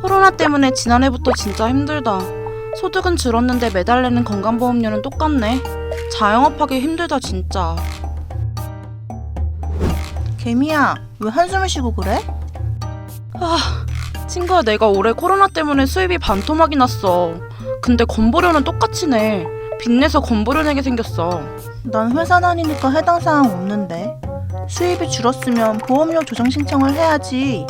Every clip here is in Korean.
코로나 때문에 지난해부터 진짜 힘들다. 소득은 줄었는데 매달 내는 건강보험료는 똑같네. 자영업하기 힘들다 진짜. 개미야, 왜 한숨을 쉬고 그래? 친구야, 내가 올해 코로나 때문에 수입이 반토막이 났어. 근데 건보료는 똑같이 내. 빚내서 건보료 내게 생겼어. 난 회사 다니니까 해당 사항 없는데. 수입이 줄었으면 보험료 조정 신청을 해야지.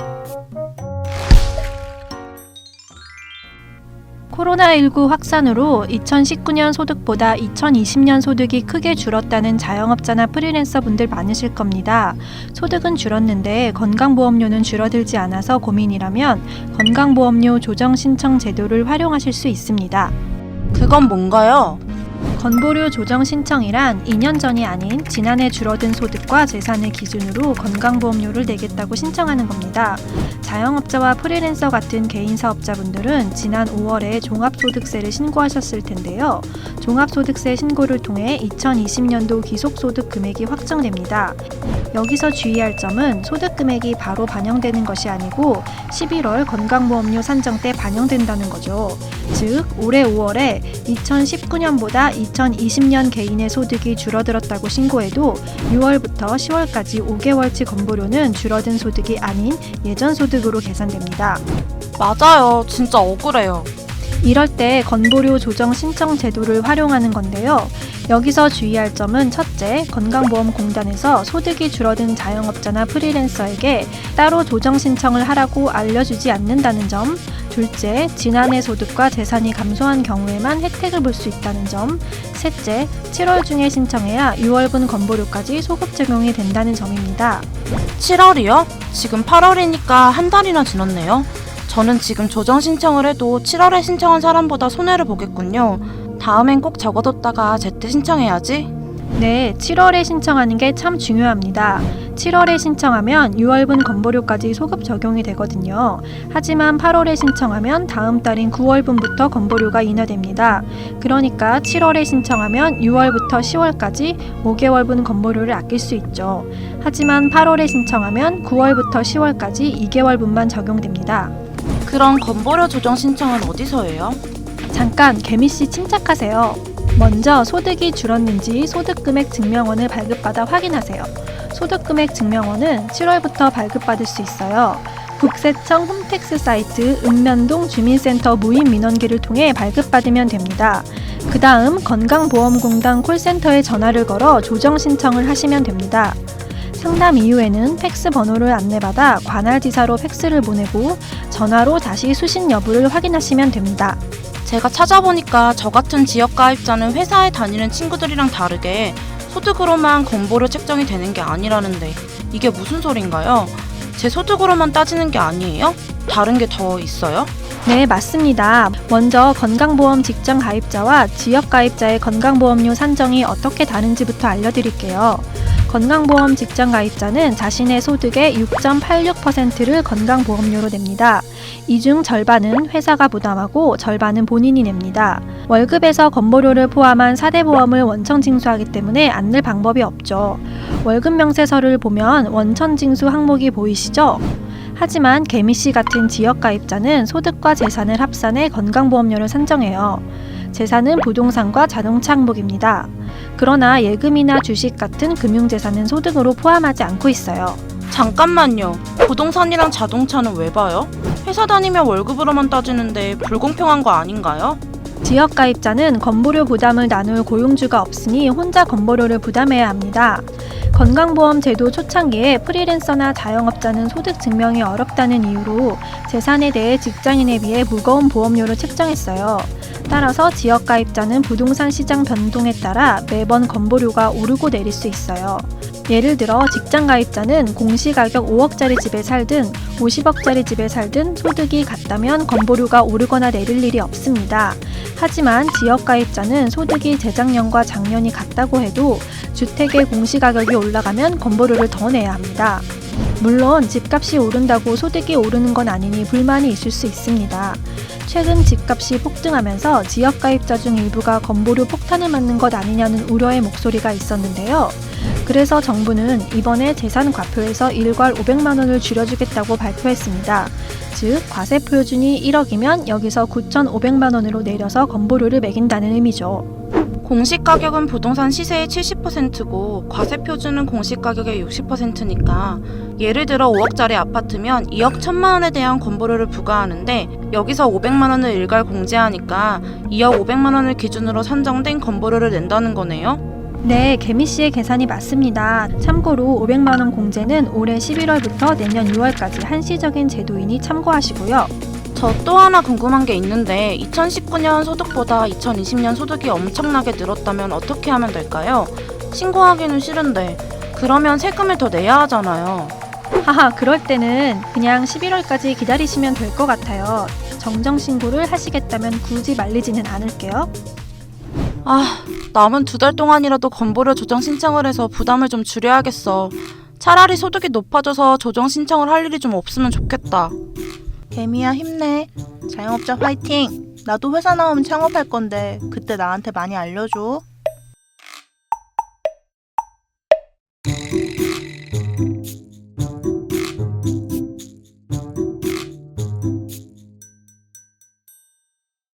코로나19 확산으로 2019년 소득보다 2020년 소득이 크게 줄었다는 자영업자나 프리랜서 분들 많으실 겁니다. 소득은 줄었는데 건강보험료는 줄어들지 않아서 고민이라면 건강보험료 조정 신청 제도를 활용하실 수 있습니다. 그건 뭔가요? 건보료 조정 신청이란 2년 전이 아닌 지난해 줄어든 소득과 재산을 기준으로 건강보험료를 내겠다고 신청하는 겁니다. 자영업자와 프리랜서 같은 개인 사업자분들은 지난 5월에 종합소득세를 신고하셨을 텐데요. 종합소득세 신고를 통해 2020년도 기속소득 금액이 확정됩니다. 여기서 주의할 점은 소득 금액이 바로 반영되는 것이 아니고 11월 건강보험료 산정 때 반영된다는 거죠. 즉, 올해 5월에 2019년보다 2020년 개인의 소득이 줄어들었다고 신고해도 6월부터 10월까지 5개월치 건보료는 줄어든 소득이 아닌 예전 소득으로 계산됩니다. 맞아요. 진짜 억울해요. 이럴 때 건보료 조정 신청 제도를 활용하는 건데요. 여기서 주의할 점은 첫째, 건강보험공단에서 소득이 줄어든 자영업자나 프리랜서에게 따로 조정 신청을 하라고 알려주지 않는다는 점, 둘째, 지난해 소득과 재산이 감소한 경우에만 혜택을 볼 수 있다는 점, 셋째, 7월 중에 신청해야 6월분 건보료까지 소급 적용이 된다는 점입니다. 7월이요? 지금 8월이니까 한 달이나 지났네요. 저는 지금 조정 신청을 해도 7월에 신청한 사람보다 손해를 보겠군요. 다음엔 꼭 적어뒀다가 제때 신청해야지. 네, 7월에 신청하는 게 참 중요합니다. 7월에 신청하면 6월분 건보료까지 소급 적용이 되거든요. 하지만 8월에 신청하면 다음 달인 9월분부터 건보료가 인하됩니다. 그러니까 7월에 신청하면 6월부터 10월까지 5개월분 건보료를 아낄 수 있죠. 하지만 8월에 신청하면 9월부터 10월까지 2개월분만 적용됩니다. 그럼 건보료 조정 신청은 어디서 해요? 잠깐, 개미씨 침착하세요. 먼저 소득이 줄었는지 소득금액 증명원을 발급받아 확인하세요. 소득금액 증명원은 7월부터 발급받을 수 있어요. 국세청 홈택스 사이트 읍면동 주민센터 무인민원기를 통해 발급받으면 됩니다. 그 다음 건강보험공단 콜센터에 전화를 걸어 조정 신청을 하시면 됩니다. 상담 이후에는 팩스 번호를 안내받아 관할지사로 팩스를 보내고 전화로 다시 수신 여부를 확인하시면 됩니다. 제가 찾아보니까 저 같은 지역 가입자는 회사에 다니는 친구들이랑 다르게 소득으로만 건보료 책정이 되는 게 아니라는데 이게 무슨 소린가요? 제 소득으로만 따지는 게 아니에요? 다른 게 더 있어요? 네, 맞습니다. 먼저 건강보험 직장 가입자와 지역 가입자의 건강보험료 산정이 어떻게 다른지부터 알려드릴게요. 건강보험 직장 가입자는 자신의 소득의 6.86%를 건강보험료로 냅니다. 이 중 절반은 회사가 부담하고 절반은 본인이 냅니다. 월급에서 건보료를 포함한 4대 보험을 원천 징수하기 때문에 안 낼 방법이 없죠. 월급 명세서를 보면 원천 징수 항목이 보이시죠? 하지만 개미씨 같은 지역 가입자는 소득과 재산을 합산해 건강보험료를 산정해요. 재산은 부동산과 자동차 항목입니다. 그러나 예금이나 주식 같은 금융재산은 소득으로 포함하지 않고 있어요. 잠깐만요. 부동산이랑 자동차는 왜 봐요? 회사 다니면 월급으로만 따지는데 불공평한 거 아닌가요? 지역 가입자는 건보료 부담을 나눌 고용주가 없으니 혼자 건보료를 부담해야 합니다. 건강보험 제도 초창기에 프리랜서나 자영업자는 소득 증명이 어렵다는 이유로 재산에 대해 직장인에 비해 무거운 보험료를 책정했어요. 따라서 지역 가입자는 부동산 시장 변동에 따라 매번 건보료가 오르고 내릴 수 있어요. 예를 들어 직장 가입자는 공시가격 5억짜리 집에 살든 50억짜리 집에 살든 소득이 같다면 건보료가 오르거나 내릴 일이 없습니다. 하지만 지역 가입자는 소득이 재작년과 작년이 같다고 해도 주택의 공시가격이 올라가면 건보료를 더 내야 합니다. 물론 집값이 오른다고 소득이 오르는 건 아니니 불만이 있을 수 있습니다. 최근 집값이 폭등하면서 지역 가입자 중 일부가 건보료 폭탄을 맞는 것 아니냐는 우려의 목소리가 있었는데요. 그래서 정부는 이번에 재산 과표에서 일괄 500만 원을 줄여주겠다고 발표했습니다. 즉, 과세 표준이 1억이면 여기서 9,500만 원으로 내려서 건보료를 매긴다는 의미죠. 공시가격은 부동산 시세의 70%고 과세 표준은 공시가격의 60%니까 예를 들어 5억짜리 아파트면 2억 1천만 원에 대한 건보료를 부과하는데 여기서 500만 원을 일괄 공제하니까 2억 500만 원을 기준으로 산정된 건보료를 낸다는 거네요. 네, 개미 씨의 계산이 맞습니다. 참고로 500만 원 공제는 올해 11월부터 내년 6월까지 한시적인 제도이니 참고하시고요. 저 또 하나 궁금한 게 있는데 2019년 소득보다 2020년 소득이 엄청나게 늘었다면 어떻게 하면 될까요? 신고하기는 싫은데 그러면 세금을 더 내야 하잖아요. 하하, 그럴 때는 그냥 11월까지 기다리시면 될 것 같아요. 정정 신고를 하시겠다면 굳이 말리지는 않을게요. 남은 2달 동안이라도 건보료 조정 신청을 해서 부담을 좀 줄여야겠어. 차라리 소득이 높아져서 조정 신청을 할 일이 좀 없으면 좋겠다. 개미야 힘내. 자영업자 화이팅. 나도 회사 나오면 창업할 건데 그때 나한테 많이 알려줘.